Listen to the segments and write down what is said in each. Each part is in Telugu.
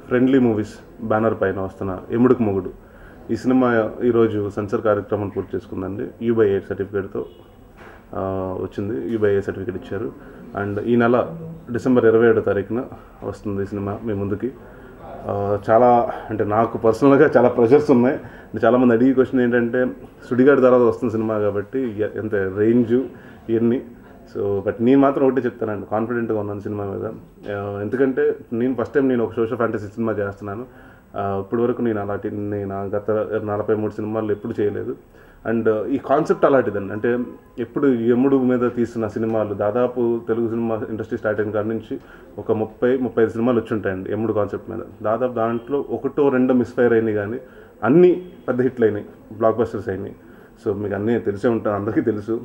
ఫ్రెండ్లీ మూవీస్ బ్యానర్ పైన వస్తున్న ఎముడుకు మొగుడు ఈ సినిమా ఈరోజు సెన్సార్ కార్యక్రమాన్ని పూర్తి చేసుకుందండి. U/A సర్టిఫికేట్తో వచ్చింది. U/A సర్టిఫికేట్ ఇచ్చారు. అండ్ ఈ నెల డిసెంబర్ 27వ తారీఖున వస్తుంది ఈ సినిమా మీ ముందుకి. చాలా అంటే నాకు పర్సనల్గా చాలా ప్రెషర్స్ ఉన్నాయి. అంటే చాలామంది అడిగే క్వశ్చన్ ఏంటంటే సుడిగాడి తర్వాత వస్తున్న సినిమా కాబట్టి ఎంత రేంజు ఇవన్నీ. సో బట్ నేను మాత్రం ఒకటే చెప్తానండి, కాన్ఫిడెంట్గా ఉన్నాను సినిమా మీద. ఎందుకంటే నేను ఫస్ట్ టైం నేను ఒక సోషల్ ఫ్యాంటసీ సినిమా చేస్తున్నాను. ఇప్పటి వరకు నేను గత 43 సినిమాలు ఎప్పుడు చేయలేదు. అండ్ ఈ కాన్సెప్ట్ అలాంటిదండి. అంటే ఎప్పుడు యముడు మీద తీసిన సినిమాలు దాదాపు తెలుగు సినిమా ఇండస్ట్రీ స్టార్ట్ అయిన కాడి నుంచి ఒక 30-35 సినిమాలు వచ్చి ఉంటాయండి యముడు కాన్సెప్ట్ మీద. దాదాపు దాంట్లో 1-2 మిస్ఫైర్ అయినాయి, కానీ అన్నీ పెద్ద హిట్లు అయినాయి, బ్లాక్ బస్టర్స్ అయినాయి. సో మీకు అన్నీ తెలిసే ఉంటాయి, అందరికీ తెలుసు.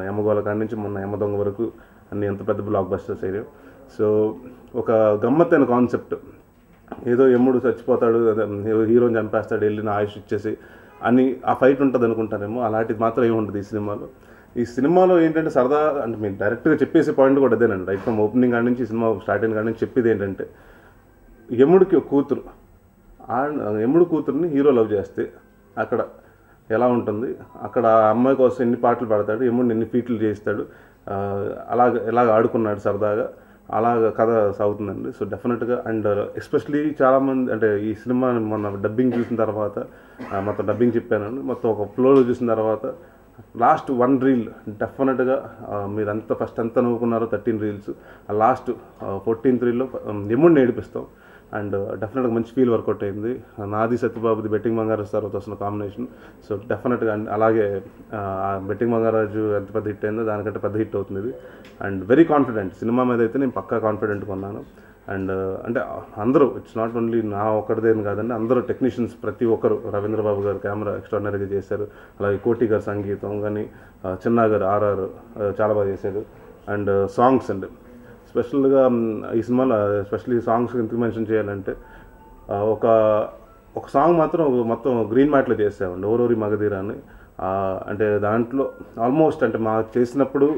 యమగోళ కాడి నుంచి మొన్న యమదొంగ వరకు అన్నీ ఎంత పెద్ద బ్లాక్ బస్టర్స్ అయ్యాయి. సో ఒక గమ్మత్తైన కాన్సెప్ట్, ఏదో యముడు చచ్చిపోతాడు, హీరోని చంపేస్తాడు, వెళ్ళిన ఆయుష్ ఇచ్చేసి అని ఆ ఫైట్ ఉంటుంది అనుకుంటారేమో, అలాంటిది మాత్రం ఏముంటుంది ఈ సినిమాలో. ఈ సినిమాలో ఏంటంటే సరదా అంటే మీరు డైరెక్ట్గా చెప్పేసే పాయింట్ కూడా అదేనండి. రైట్ ఫ్రమ్ ఓపెనింగ్ కాడి నుంచి సినిమా స్టార్ట్ అయిన కాడి నుంచి చెప్పేది ఏంటంటే, యముడికి ఒక కూతురు, యముడు కూతురుని హీరో లవ్ చేస్తే అక్కడ ఎలా ఉంటుంది, అక్కడ ఆ అమ్మాయి కోసం ఎన్ని పాటలు పాడతాడు, యముడిని ఎన్ని ఫీట్లు చేయిస్తాడు, ఎలాగ ఆడుకున్నాడు సరదాగా, అలాగ కథ సాగుతుందండి. సో డెఫినెట్గా అండ్ ఎస్పెషలీ చాలామంది అంటే ఈ సినిమా మొన్న డబ్బింగ్ చూసిన తర్వాత మొత్తం డబ్బింగ్ చెప్పానండి, మొత్తం ఒక ఫ్లోలో చూసిన తర్వాత లాస్ట్ 1 రీల్ డెఫినెట్గా మీరు ఫస్ట్ ఎంత నవ్వుకున్నారో 13 రీల్స్, ఆ లాస్ట్ 14th రీల్లో యముడిని ఏడిపిస్తాం. అండ్ డెఫినెట్గా మంచి ఫీల్ వర్కౌట్ అయింది. నాది సత్యబాబుది బెట్టింగ్ బంగారాజు తర్వాత వస్తున్న కాంబినేషన్. సో డెఫినెట్గా అలాగే బెట్టింగ్ బంగారాజు ఎంత పెద్ద హిట్ అయిందో దానికంటే పెద్ద హిట్ అవుతుంది ఇది. అండ్ వెరీ కాన్ఫిడెంట్ సినిమా మీద అయితే నేను పక్కా కాన్ఫిడెంట్గా ఉన్నాను. అండ్ అంటే అందరూ, ఇట్స్ నాట్ ఓన్లీ నా ఒక్కడిదేని కాదండి, అందరూ టెక్నీషియన్స్ ప్రతి ఒక్కరు, రవీంద్రబాబు గారు కెమెరా ఎక్స్ట్రాడినరీగా చేశారు, అలాగే కోటి గారు సంగీతం కానీ, చిన్నా గారు RR చాలా బాగా చేశారు. అండ్ సాంగ్స్ అండి స్పెషల్గా ఈ సినిమాలో ఎస్పెషల్లీ సాంగ్స్ ఎందుకు మెన్షన్ చేయాలంటే, ఒక సాంగ్ మాత్రం మొత్తం గ్రీన్ మ్యాట్లో చేసామండి, ఓరోరి మగధీర అని. అంటే దాంట్లో ఆల్మోస్ట్ అంటే మాకు చేసినప్పుడు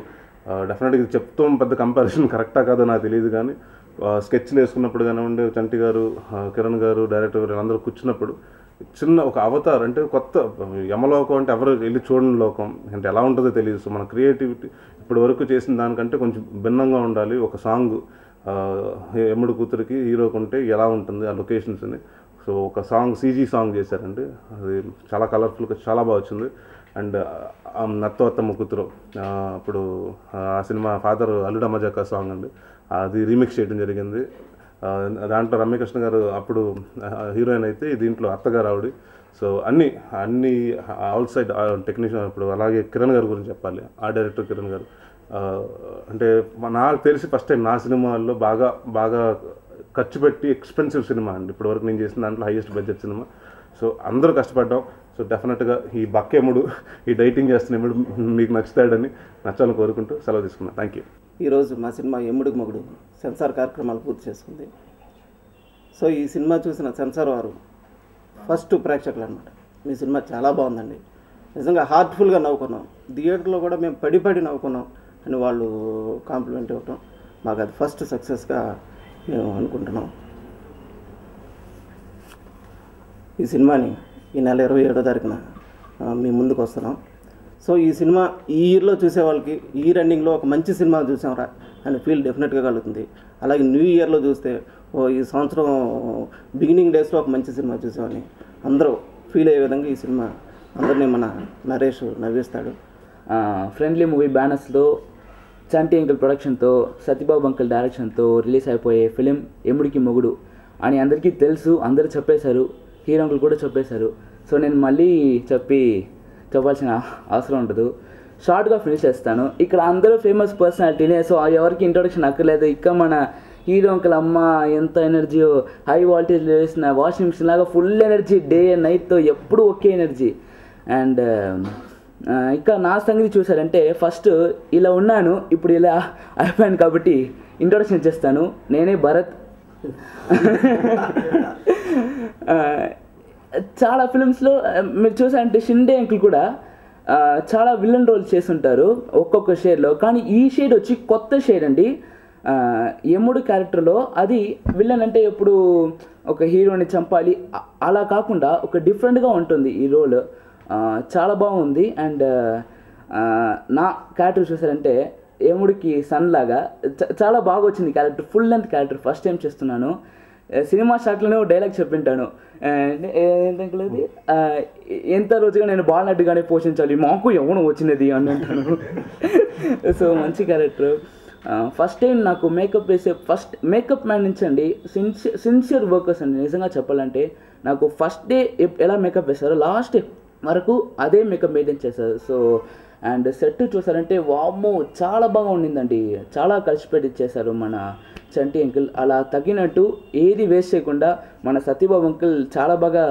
డెఫినెట్గా చెప్తాం, పెద్ద కంపారిజన్ కరెక్టా కాదో నాకు తెలియదు, కానీ స్కెచ్లు వేసుకున్నప్పుడు కానివ్వండి, చంటి గారు, కిరణ్ గారు, డైరెక్టర్ గారు అందరూ కూర్చున్నప్పుడు చిన్న ఒక అవతార్ అంటే కొత్త యమలోకం అంటే ఎవరు వెళ్ళి చూడని లోకం అంటే ఎలా ఉంటుందో తెలియదు. సో మన క్రియేటివిటీ ఇప్పటి వరకు చేసిన దానికంటే కొంచెం భిన్నంగా ఉండాలి. ఒక సాంగ్ యముడు కూతురికి హీరోకి ఉంటే ఎలా ఉంటుంది ఆ లొకేషన్స్ని. సో ఒక సాంగ్ CG సాంగ్ చేశారండి, అది చాలా కలర్ఫుల్గా చాలా బాగా వచ్చింది. అండ్ నత్తో అత్తమ్మ కూతురు అప్పుడు ఆ సినిమా ఫాదర్ అల్లుడ మజాకా సాంగ్ అండి, అది రీమిక్స్ చేయడం జరిగింది. దాంట్లో రమ్యకృష్ణ గారు అప్పుడు హీరోయిన్ అయితే దీంట్లో అత్తగారు ఆవిడ. సో అన్నీ అవుట్ సైడ్ టెక్నీషియన్. ఇప్పుడు అలాగే కిరణ్ గారి గురించి చెప్పాలి, ఆ డైరెక్టర్ కిరణ్ గారు అంటే నాకు తెలిసి ఫస్ట్ టైం నా సినిమాల్లో బాగా ఖర్చు పెట్టి ఎక్స్పెన్సివ్ సినిమా అండి ఇప్పటివరకు నేను చేసిన దాంట్లో హైయెస్ట్ బడ్జెట్ సినిమా. సో అందరూ కష్టపడ్డాం. సో డెఫినెట్గా ఈ బక్కెముడు, ఈ డైటింగ్ చేస్తున్న ఎముడు మీకు నచ్చుతాడని నచ్చాలని కోరుకుంటూ సెలవు తీసుకున్నాను. Thank you. ఈరోజు మా సినిమా ఎముడుకు మొగుడు సెన్సార్ కార్యక్రమాలు పూర్తి చేసుకుంది. సో ఈ సినిమా చూసిన సెన్సార్ వారు ఫస్ట్ ప్రేక్షకులు అనమాట. మీ సినిమా చాలా బాగుందండి, నిజంగా హార్ట్ఫుల్గా నవ్వుకున్నాం, థియేటర్లో కూడా మేము పడి నవ్వుకున్నాం అని వాళ్ళు కాంప్లిమెంట్ ఇవ్వటం మాకు అది ఫస్ట్ సక్సెస్గా మేము అనుకుంటున్నాం. ఈ సినిమాని ఈ నెల 27వ తారీఖున మీ ముందుకు వస్తున్నాం. సో ఈ సినిమా ఈ ఇయర్లో చూసే వాళ్ళకి ఈ రన్నింగ్లో ఒక మంచి సినిమా చూసాంరా అని ఫీల్ డెఫినెట్గా కలుగుతుంది. అలాగే న్యూ ఇయర్లో చూస్తే ఈ సంవత్సరం బిగినింగ్ డేస్లో ఒక మంచి సినిమా చూసామని అందరూ ఫీల్ అయ్యే విధంగా ఈ సినిమా అందరినీ మన నరేష్ నవ్విస్తాడు. ఫ్రెండ్లీ మూవీ బ్యానర్స్లో చంటి అంకుల్ ప్రొడక్షన్తో, సత్యబాబు అంకుల్ డైరెక్షన్తో రిలీజ్ అయిపోయే ఫిలిం ఎముడికి మొగుడు అని అందరికీ తెలుసు, అందరూ చెప్పేశారు, హీరో అంకుల్ కూడా చెప్పేశారు. సో నేను మళ్ళీ చెప్పాల్సిన అవసరం ఉండదు, షార్ట్గా ఫినిష్ చేస్తాను. ఇక్కడ అందరూ ఫేమస్ పర్సనాలిటీనే, సో ఎవరికి ఇంట్రొడక్షన్ అక్కర్లేదు. ఇక్కడ మన హీరో అంకుల్ అమ్మ ఎంత ఎనర్జీ, హై వాల్టేజ్ వేసిన వాషింగ్ మిషన్ లాగా ఫుల్ ఎనర్జీ, డే అండ్ నైట్తో ఎప్పుడు ఒకే ఎనర్జీ. అండ్ ఇంకా నా సంగతి చూసారంటే ఫస్ట్ ఇలా ఉన్నాను, ఇప్పుడు ఇలా అయిపోయాను. కాబట్టి ఇంట్రొడక్షన్ చేస్తాను. నేనే భరత్. చాలా ఫిల్మ్స్లో మీరు చూసారంటే షిండే అంకుల్ కూడా చాలా విలన్ రోల్ చేస్తుంటారు ఒక్కొక్క షేడ్లో, కానీ ఈ షేడ్ వచ్చి కొత్త షేడ్ అండి. యముడు క్యారెక్టర్లో అది విలన్ అంటే ఎప్పుడు ఒక హీరోని చంపాలి అలా కాకుండా ఒక డిఫరెంట్గా ఉంటుంది ఈ రోల్. చాలా బాగుంది. అండ్ నా క్యారెక్టర్ చూసారంటే యముడికి సన్ లాగా చాలా బాగా వచ్చింది character. Full length character first time చేస్తున్నాను. సినిమా షాట్లోనే డైలాగ్ చెప్పింటాను, ఏంటంటే ఎంత రోజుగా నేను బాలనట్టుగానే పోషించాలి, మాకు ఎవరు వచ్చినది అని అంటాను. సో మంచి క్యారెక్టర్. ఫస్ట్ టైం నాకు మేకప్ వేసే ఫస్ట్ మేకప్ మ్యాన్ నుంచి అండి సిన్సియర్ వర్కర్స్ అండి. నిజంగా చెప్పాలంటే నాకు ఫస్ట్ డే ఎలా మేకప్ వేశారో లాస్ట్ డే వరకు అదే మేకప్ మెయింటైన్ చేశారు. సో అండ్ సెట్ చూసారంటే వామ్మో చాలా బాగా ఉండిందండి. చాలా కలిసిపెట్టి చేశారు మన చంటి అంకుల్. అలా తగినట్టు ఏది వేస్ట్ చేయకుండా మన సత్యబాబు అంకుల్ చాలా బాగా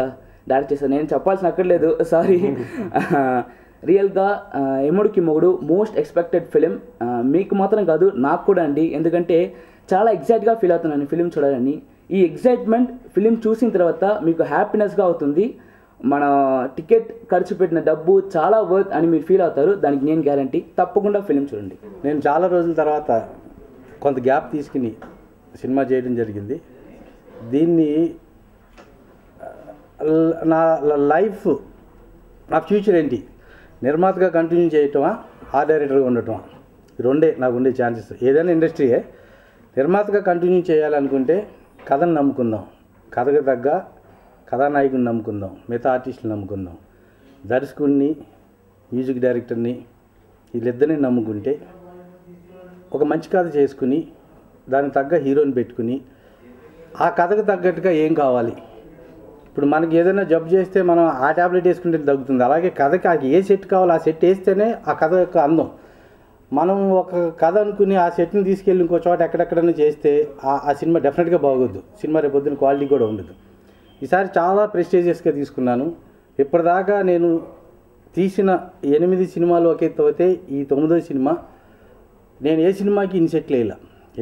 డైరెక్ట్ చేశారు. నేను చెప్పాల్సిన అక్కర్లేదు, సారీ. రియల్గా యముడికి మొగుడు మోస్ట్ ఎక్స్పెక్టెడ్ ఫిలిం. మీకు మాత్రం కాదు, నాకు కూడా అండి. ఎందుకంటే చాలా ఎగ్జైట్గా ఫీల్ అవుతున్నాను ఫిలిం చూడాలని. ఈ ఎగ్జైట్మెంట్ ఫిలిం చూసిన తర్వాత మీకు హ్యాపీనెస్గా అవుతుంది. మన టికెట్ ఖర్చు పెట్టిన డబ్బు చాలా వర్త్ అని మీరు ఫీల్ అవుతారు. దానికి నేను గ్యారంటీ. తప్పకుండా ఫిలిం చూడండి. నేను చాలా రోజుల తర్వాత కొంత గ్యాప్ తీసుకుని సినిమా చేయడం జరిగింది. దీన్ని నా లైఫ్, నా ఫ్యూచర్ ఏంటి, నిర్మాతగా కంటిన్యూ చేయటమా, ఆర్ట్ డైరెక్టర్గా ఉండటమా, రెండే నాకు ఉండే ఛాన్సెస్. ఏదైనా ఇండస్ట్రీయే. నిర్మాతగా కంటిన్యూ చేయాలనుకుంటే కథను నమ్ముకుందాం, కథకు తగ్గ కథానాయకుని నమ్ముకుందాం, మిగతా ఆర్టిస్టులు నమ్ముకుందాం. దర్శకుడిని, మ్యూజిక్ డైరెక్టర్ని వీళ్ళిద్దరిని నమ్ముకుంటే ఒక మంచి కథ చేసుకుని దానికి తగ్గ హీరోని పెట్టుకుని ఆ కథకు తగ్గట్టుగా ఏం కావాలి. ఇప్పుడు మనకి ఏదైనా జబ్బు చేస్తే మనం ఆ ట్యాబ్లెట్ వేసుకుంటే తగ్గుతుంది. అలాగే కథకి అది ఏ సెట్ కావాలో ఆ సెట్ వేస్తేనే ఆ కథ యొక్క అందం. మనం ఒక కథ అనుకుని ఆ సెట్ని తీసుకెళ్ళి ఇంకో చోట ఎక్కడెక్కడైనా చేస్తే ఆ సినిమా డెఫినెట్గా బాగోద్దు. సినిమా రేపొద్దున క్వాలిటీ కూడా ఉండదు. ఈసారి చాలా ప్రెస్టీజియస్గా తీసుకున్నాను. ఇప్పటిదాకా నేను తీసిన 8 సినిమాలు ఒక ఎత్తు అయితే ఈ 9వ సినిమా. నేను ఏ సినిమాకి ఇన్ని సెట్లు వేయాల,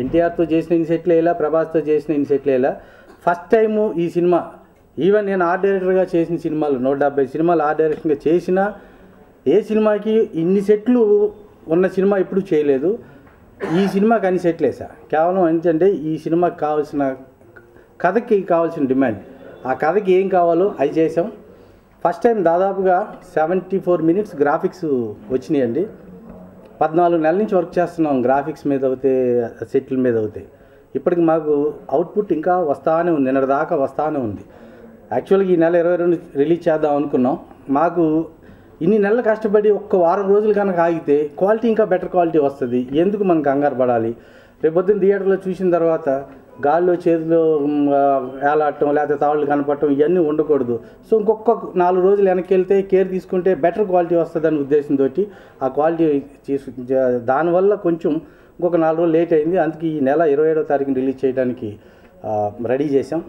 ఎన్టీఆర్తో చేసిన ఇన్ని సెట్లు వేయాల, ప్రభాస్తో చేసిన ఇన్ని సెట్లు వేయాల. ఫస్ట్ టైము ఈ సినిమా, ఈవెన్ నేను ఆర్ట్ డైరెక్టర్గా చేసిన సినిమాలు 170 సినిమాలు ఆర్ట్ డైరెక్టర్గా చేసిన ఏ సినిమాకి ఇన్ని సెట్లు ఉన్న సినిమా ఎప్పుడు చేయలేదు. ఈ సినిమాకి అన్ని సెట్లు వేసా. కేవలం ఏంటంటే ఈ సినిమాకి కావాల్సిన కథకి కావాల్సిన డిమాండ్, ఆ కథకి ఏం కావాలో అది చేసాం. ఫస్ట్ టైం దాదాపుగా 74 మినిట్స్ గ్రాఫిక్స్ వచ్చినాయండి. 14 నెలల నుంచి వర్క్ చేస్తున్నాం గ్రాఫిక్స్ మీద అవుతే, సెట్ల మీద అవుతాయి. ఇప్పటికి మాకు అవుట్పుట్ ఇంకా వస్తానే ఉంది, నిన్నటిదాకా వస్తానే ఉంది. యాక్చువల్గా ఈ నెల 22 రిలీజ్ చేద్దాం అనుకున్నాం. మాకు ఇన్ని నెలలు కష్టపడి ఒక్క వారం రోజులు కనుక ఆగితే క్వాలిటీ ఇంకా బెటర్ క్వాలిటీ వస్తుంది. ఎందుకు మనం కంగారు పడాలి? రేపొద్దున థియేటర్లో చూసిన తర్వాత గాల్లో చేతిలో వేలాడటం లేకపోతే తాళ్ళు కనపడటం ఇవన్నీ ఉండకూడదు. సో ఇంకొక 4 రోజులు వెనక్కి వెళ్తే కేర్ తీసుకుంటే బెటర్ క్వాలిటీ వస్తుందని ఉద్దేశంతో ఆ క్వాలిటీ దానివల్ల కొంచెం ఇంకొక 4 రోజులు లేట్ అయింది. అందుకే ఈ నెల 27వ తారీఖున రిలీజ్ చేయడానికి రెడీ చేసాం.